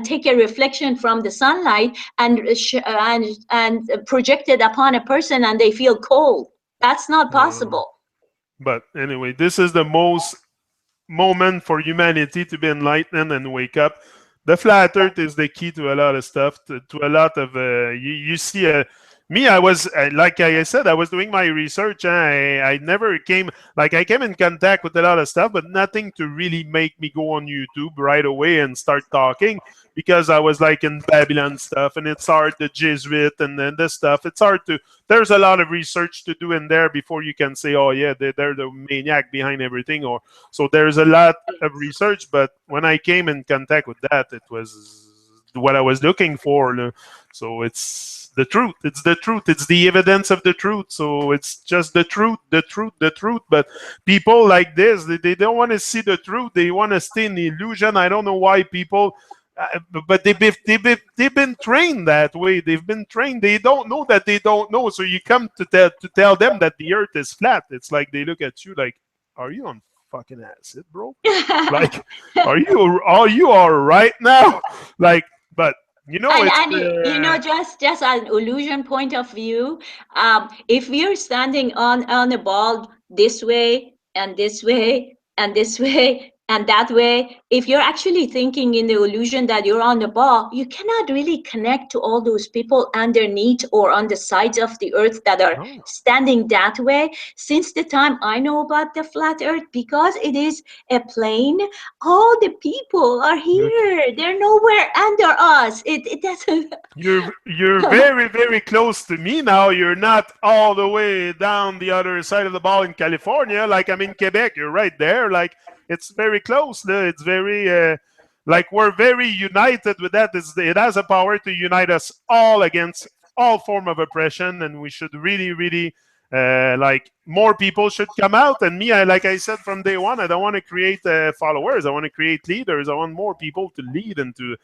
take a reflection from the sunlight and project it upon a person and they feel cold. That's not Uh, possible. but anyway, this is the most moment for humanity to be enlightened and wake up. The flat earth is the key to a lot of stuff, to a lot of you see me. I was like I said, I was doing my research. I never came, like, I came in contact with a lot of stuff, but nothing to really make me go on YouTube right away and start talking, because I was like in Babylon stuff, and it's hard, the Jesuit and then this stuff. It's hard to, there's a lot of research to do in there before you can say, oh yeah, they're the maniac behind everything. Or so there's a lot of research. But when I came in contact with that, it was what I was looking for. So it's the truth. It's the truth. It's the evidence of the truth. So it's just the truth, the truth, the truth. But people like this, they don't want to see the truth. They want to stay in the illusion. I don't know why people but they've been trained that way. They've been trained. They don't know that they don't know. So you come to tell them that the Earth is flat. It's like they look at you like, "Are you on fucking acid, bro? Like, are you all right now?" Like, but it's And just an illusion point of view, if we're standing on a ball this way and this way and this way and that way, if you're actually thinking in the illusion that you're on the ball, you cannot really connect to all those people underneath or on the sides of the earth that are no. standing that way. Since the time I know about the flat earth, because it is a plane, all the people are Okay. here. They're nowhere under us. It doesn't. You're very very close to me now. You're not all the way down the other side of the ball in California. Like I'm in Quebec. You're right there. Like it's very close. It's very like we're very united with that. It has a power to unite us all against all form of oppression, and we should really really like more people should come out. And me, like I said from day one, I don't want to create followers. I want to create leaders. I want more people to lead and to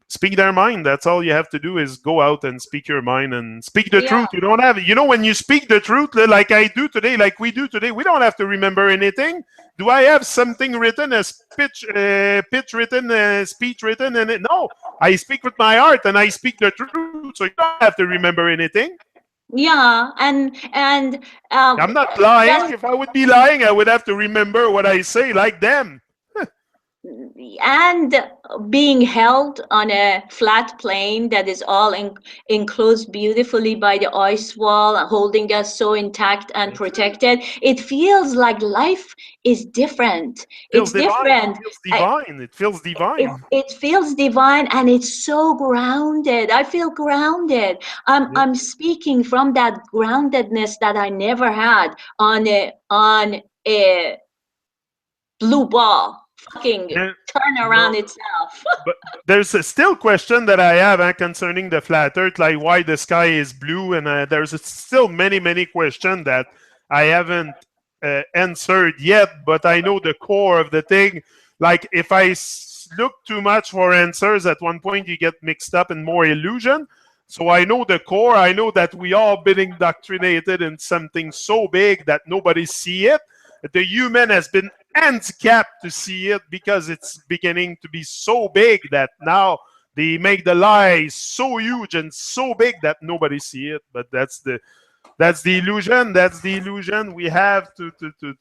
speak their mind. That's all you have to do is go out and speak your mind and speak the Yeah. truth. You don't have, when you speak the truth, like I do today, like we do today, we don't have to remember anything. Do I have something written, a pitch written, a speech written? And no, I speak with my heart and I speak the truth. So you don't have to remember anything. Yeah, and I'm not lying. just If I would be lying, I would have to remember what I say like them. and being held on a flat plane that is all enclosed beautifully by the ice wall, holding us so intact and That's it. protected, it feels like life is different. Feels It's divine. different. Feels divine. It feels divine. It feels divine, and it's so grounded. I feel grounded. Yeah. I'm speaking from that groundedness that I never had on a blue ball fucking Yeah. turn around No. itself. But there's a still question that I have concerning the flat Earth, like why the sky is blue, and there's still many questions that I haven't answered yet. But I know the core of the thing. Like if I look too much for answers, at one point you get mixed up in more illusion. So I know the core. I know that we all been indoctrinated in something so big that nobody see it. The human has been handicapped to see it because it's beginning to be so big that now they make the lie so huge and so big that nobody see it. But that's the illusion. That's the illusion. We have to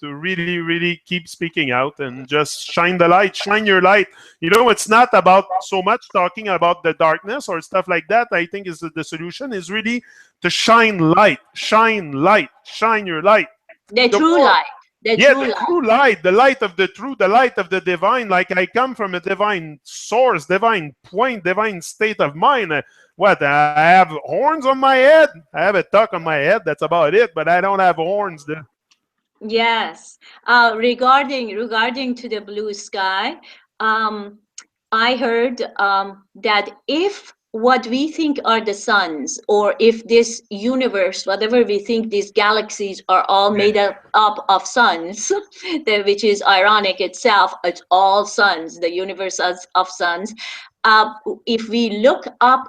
really really keep speaking out and just shine the light. Shine your light. It's not about so much talking about the darkness or stuff like that. I think is the solution is really to shine light. Shine light. Shine your light. The The true more light. The Yeah, true the light. true light, the light of the truth, the light of the divine. Like I come from a divine source, divine point, divine state of mind. What? I have horns on my head. I have a tuck on my head. That's about it. But I don't have horns. Yes. Regarding to the blue sky, um, I heard that if what we think are the suns, or if this universe, whatever we think these galaxies are all Yeah. made up of suns, which is ironic itself, it's all suns, the universe of suns. Uh, if we look up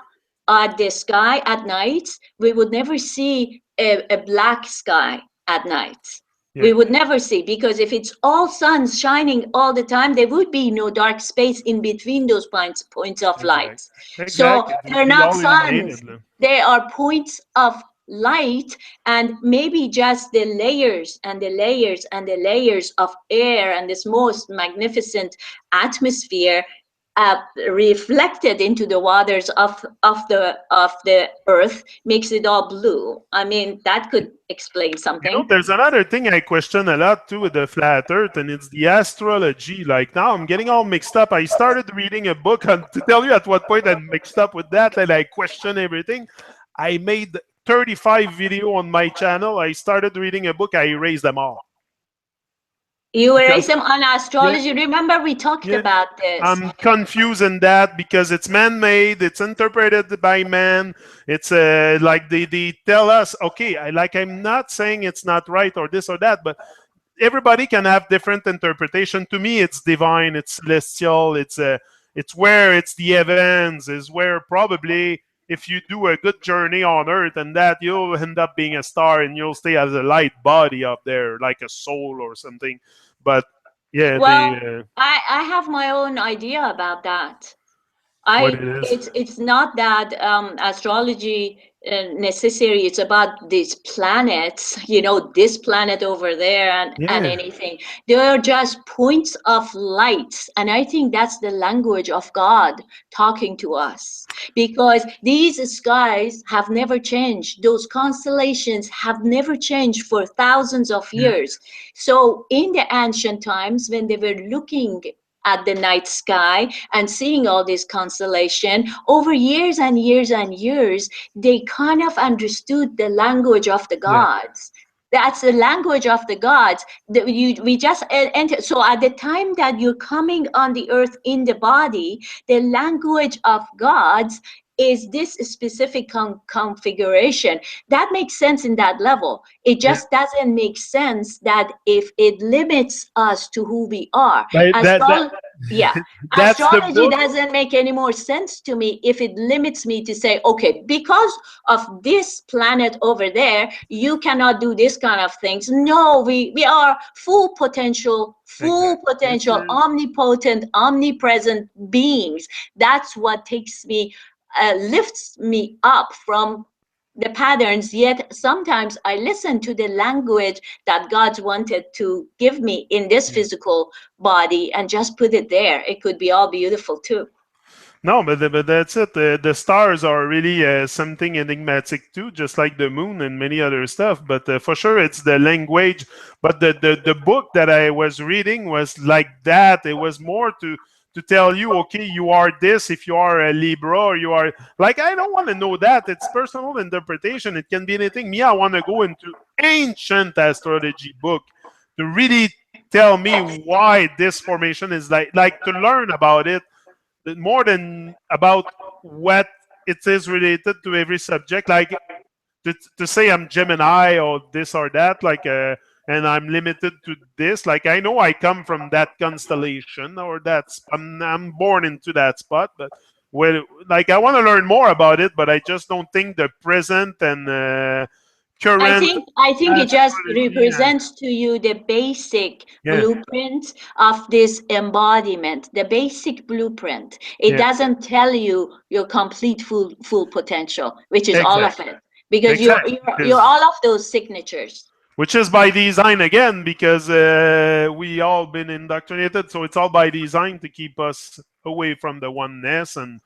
at the sky at night, we would never see a black sky at night. We Yeah. would never see, because if it's all suns shining all the time, there would be no dark space in between those points of light. Exactly. So Exactly. It would they're be not all suns, illuminated. they are points of light, and maybe just the layers and the layers and the layers of air and this most magnificent atmosphere uh, reflected into the waters of the earth makes it all blue. I mean, that could explain something. There's another thing I question a lot too with the flat Earth, and it's the astrology. Like now, I'm getting all mixed up. I started reading a book, and to tell you at what point I'm mixed up with that, and I question everything. I made 35 video on my channel. I started reading a book. I erased them all You erase because them on yeah, astrology. Remember, we talked yeah. about this. I'm confused in that because it's man-made. It's interpreted by man. It's like they tell us, okay, I'm not saying it's not right or this or that, but everybody can have different interpretation. To me, it's divine. It's celestial. it's where it's the heavens, is where probably if you do a good journey on Earth and that, you'll end up being a star and you'll stay as a light body up there, like a soul or something. But yeah, Well, they I have my own idea about that. what I it is. it's not that astrology necessary. It's about these planets, this planet over there, and Yeah, anything. They're just points of light, and I think that's the language of God talking to us, because these skies have never changed. Those constellations have never changed for thousands of yeah, years. So in the ancient times, when they were looking at the night sky and seeing all this constellation over years and years and years, they kind of understood the language of the yeah, gods. That's the language of the gods. We just enter. So at the time that you're coming on the earth in the body, the language of gods is this specific configuration. That makes sense in that level. It yeah. just doesn't make sense that if it limits us to who we are. But Astrology, yeah, that's the astrology book. doesn't make any more sense to me if it limits me to say, okay, because of this planet over there, you cannot do this kind of things. No, we are full Exactly. Which potential, is omnipotent, omnipresent beings. That's what takes me, lifts me up from the patterns. Yet sometimes I listen to the language that God wanted to give me in this yeah. physical body and just put it there. It could be all beautiful too. No, but that's it. The stars are really something enigmatic too, just like the moon and many other stuff. But for sure, it's the language. But the book that I was reading was like that. It was more to tell you, okay, you are this if you are a Libra, or you are like, I don't want to know that. It's personal interpretation. It can be anything. Me, I want to go into ancient astrology book to really tell me why this formation is like to learn about it more than about what it is related to every subject. Like to say I'm Gemini or this or that, like and I'm limited to this. Like I know I come from that constellation or that's I'm born into that spot, but well, like I want to learn more about it, but I just don't think the present and current I think it just astrology. represents to you the basic Yeah, blueprint of this embodiment, the basic blueprint. It yeah, doesn't tell you your complete full potential, which is all of exactly, it, because exactly. you're Because all of those signatures. which is by design again because we all been indoctrinated, so it's all by design to keep us away from the oneness. And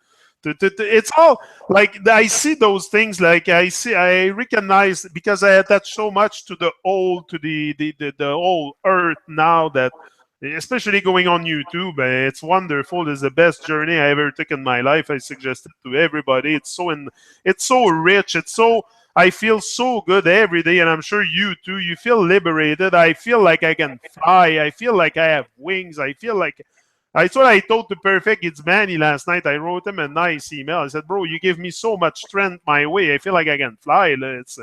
it's all like I see those things, like I recognize because I attach so much to the old, to the whole earth now, that especially going on YouTube, it's wonderful. It's the best journey I ever took in my life. I suggest it to everybody. It's so rich. It's so, I feel so good every day, and I'm sure you too. You feel liberated. I feel like I can fly. I feel like I have wings. I feel like that's what I told the perfect it's Manny last night. I wrote him a nice email. I said, "Bro, you give me so much strength my way. I feel like I can fly." It's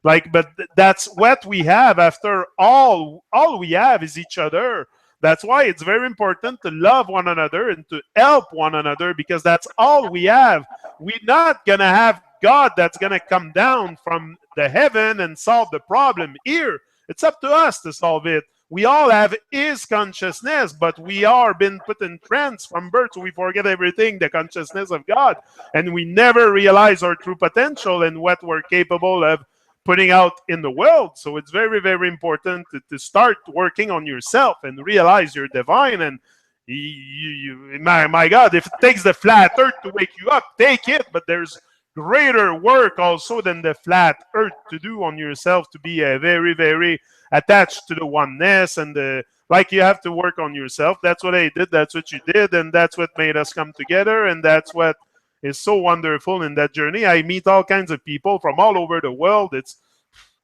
like, but that's what we have. After all we have is each other. That's why it's very important to love one another and to help one another, because that's all we have. We're not gonna have God that's gonna come down from the heaven and solve the problem here. It's up to us to solve it. We all have His consciousness, but we are been put in trance from birth, so we forget everything, the consciousness of God, and we never realize our true potential and what we're capable of putting out in the world. So it's very, very important to start working on yourself and realize you're divine. And my God, if it takes the flat earth to wake you up, take it. But there's greater work also than the flat earth to do on yourself, to be very, very attached to the oneness and the, like, you have to work on yourself. That's what I did. That's what you did. And that's what made us come together. And that's what is so wonderful in that journey. I meet all kinds of people from all over the world. It's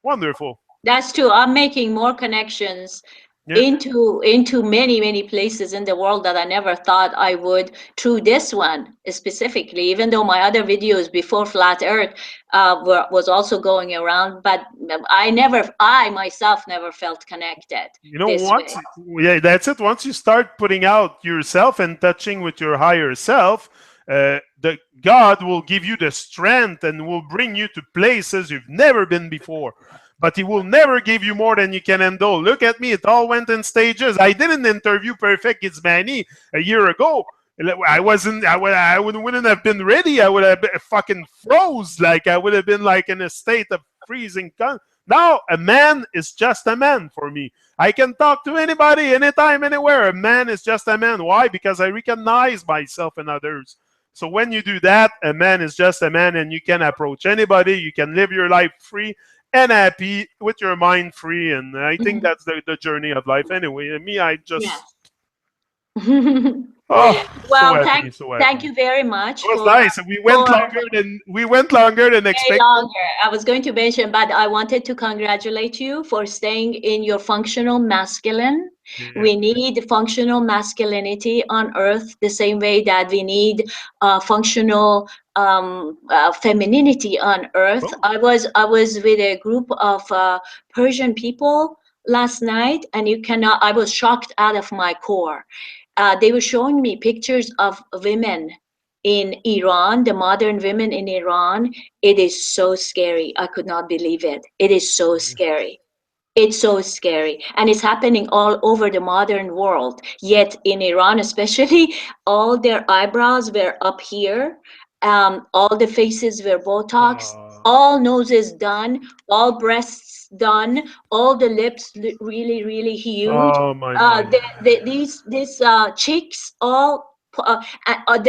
wonderful. That's true. I'm making more connections Yeah. into many places in the world that I never thought I would, through this one specifically, even though my other videos before Flat Earth was also going around, but I myself never felt connected You know, this once, way. yeah, that's it. Once you start putting out yourself and touching with your higher self, the God will give you the strength and will bring you to places you've never been before. But He will never give you more than you can handle. Look at me; it all went in stages. I didn't interview Perfect Gizmani a year ago. I wasn't. Wouldn't have been ready. I would have been fucking froze. Like I would have been like in a state of freezing. Now a man is just a man for me. I can talk to anybody, anytime, anywhere. A man is just a man. Why? Because I recognize myself in others. So when you do that, a man is just a man, and you can approach anybody. You can live your life free and happy with your mind free. And I think Mhm. that's the journey of life anyway. And me, I just, Yes. oh, so Well, happy, so thank happy. you very It much was nice. We went for longer than way expected. longer. I was going to mention, but I wanted to congratulate you for staying in your functional masculine. Yeah. We need functional masculinity on Earth the same way that we need functional femininity on Earth. Oh, I was with a group of Persian people last night, and you cannot. I was shocked out of my core. They were showing me pictures of women in Iran, the modern women in Iran. It is so scary. I could not believe it. It is so scary. It's so scary. And it's happening all over the modern world. Yet in Iran, especially, all their eyebrows were up here. All the faces were Botox, uh, all noses done, all breasts done, all the lips really huge. oh my. These cheeks all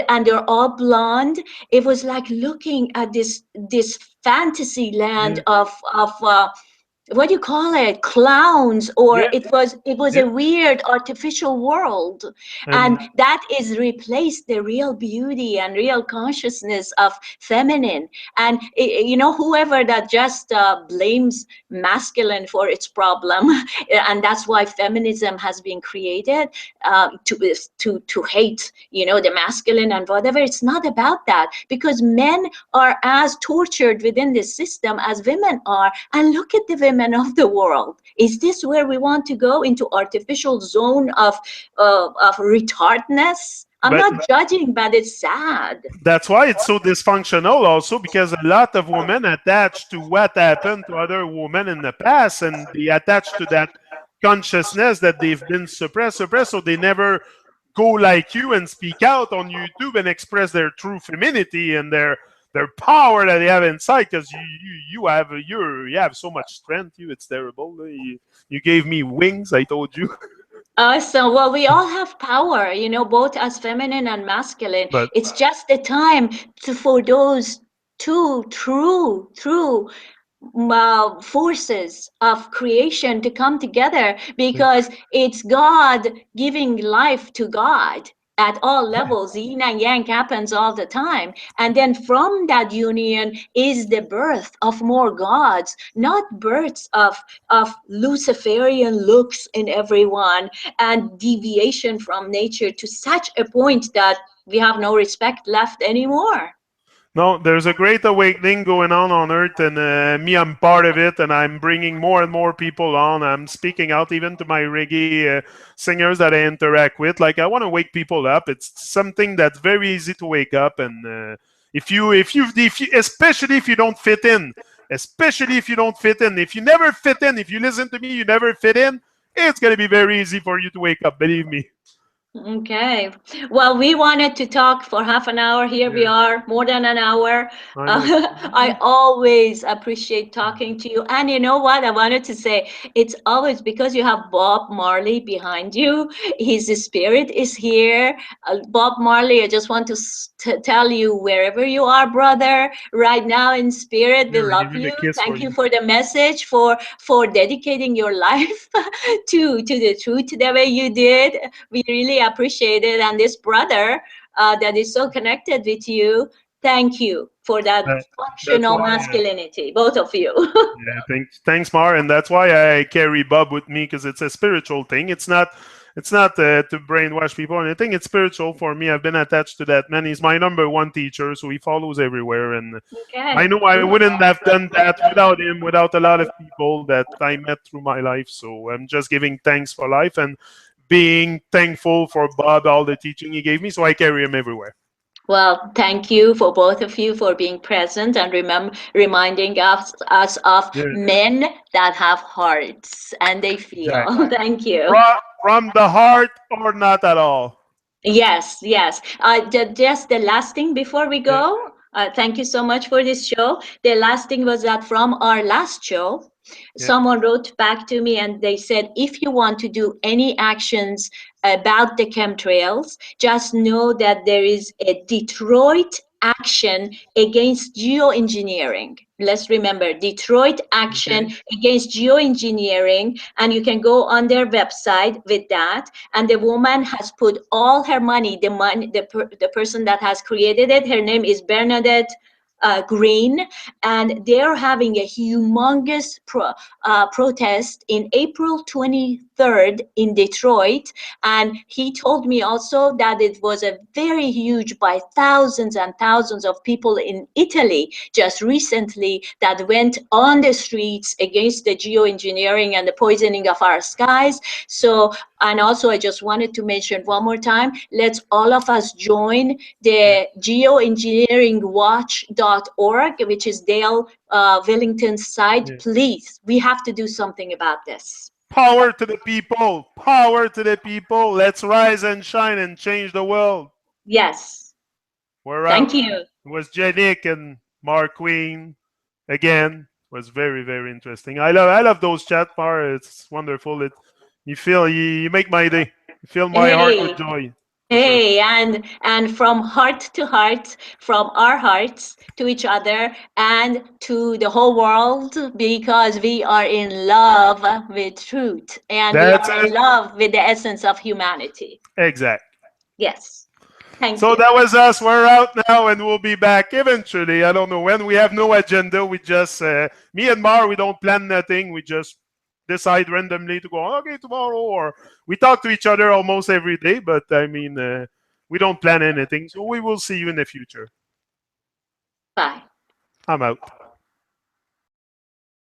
and they're all blonde. It was like looking at this fantasy land Yeah, of what do you call it, clowns, or yeah, it was yeah. a weird artificial world. And And that is replaced the real beauty and real consciousness of feminine. And whoever that just blames masculine for its problem and that's why feminism has been created, to hate the masculine and whatever. It's not about that, because men are as tortured within this system as women are. And look at the women of the world. Is this where we want to go, into artificial zone of retardness? I'm but not judging, but it's sad. that's why it's so dysfunctional also, because a lot of women attach to what happened to other women in the past, and they attach to that consciousness that they've been suppressed, so they never go like you and speak out on YouTube and express their true femininity and their power that they have inside, because you have so much strength. It's terrible. You gave me wings, I told you. So, well, we all have power, both as feminine and masculine. But It's just the time for those two true forces of creation to come together, because it's God giving life to God at all levels. Yin and yang happens all the time. And then from that union is the birth of more gods, not births of Luciferian looks in everyone and deviation from nature to such a point that we have no respect left anymore. no, there's a great awakening going on Earth, and me, I'm part of it, and I'm bringing more and more people on. I'm speaking out even to my reggae singers that I interact with. Like, I want to wake people up. It's something that's very easy to wake up, and if you, especially if you don't fit in, if you never fit in, if you listen to me, you never fit in. It's gonna be very easy for you to wake up. Believe me. Okay. Well, we wanted to talk for half an hour. Here we Yeah, are, more than an hour. I know. I always appreciate talking to you. And you know what? I wanted to say it's always because you have Bob Marley behind you. His spirit is here. Bob Marley, I just want to tell you, wherever you are, brother, right now in spirit, we Yeah, love even a you. kiss for Thank you you. for the message, for dedicating your life to the truth the way you did. We really appreciate it. And this brother that is so connected with you, Thank you for that That, that's functional why. masculinity, both of you. Yeah, thanks, Mar, and that's why I carry Bob with me because it's a spiritual thing. It's not to brainwash people or anything. It's spiritual for me. I've been attached to that man. He's my number one teacher, so he follows everywhere, and I Okay. know I wouldn't have done that without him, without a lot of people that I met through my life. So I'm just giving thanks for life and being thankful for Bob, all the teaching he gave me. So I carry him everywhere. Well, thank you for both of you for being present and reminding us of Yeah, men that have hearts and they exactly. feel. Thank you. From the heart or not at all. Yes, yes. Just the last thing before we Yeah, go. Thank you so much for this show. The last thing was that from our last show, yeah, someone wrote back to me and they said, if you want to do any actions about the chemtrails, just know that there is a Detroit action against geoengineering. Let's remember Detroit action okay. against geoengineering, and you can go on their website with that. And the woman has put all her money, the person that has created it, her name is Bernadette Green, and they're having a humongous protest in April 23rd in Detroit. And he told me also that it was a very huge by thousands and thousands of people in Italy just recently that went on the streets against the geoengineering and the poisoning of our skies. So, and also I just wanted to mention one more time, let's all of us join Yeah, the geoengineeringwatch.org, which is Dale Wellington's site. yeah. Please, we have to do something about this. Power to the people. Power to the people. Let's rise and shine and change the world. Yes. We're Thank out. you. It was Jenick and Mark Queen again. It was very, very interesting. I love those chat bar. It's wonderful. You make my day. You fill my heart with Hey, joy for sure. hey, and from heart to heart, from our hearts to each other and to the whole world, because we are in love with truth and we That's are it. in love with the essence of humanity. Exact. Yes. Thank So you. that was us. We're out now, and we'll be back eventually. I don't know when. We have no agenda. We just me and Mar. We don't plan nothing. We just decide randomly to go. Okay, tomorrow, or we talk to each other almost every day. But I mean, we don't plan anything. So we will see you in the future. Bye. I'm out.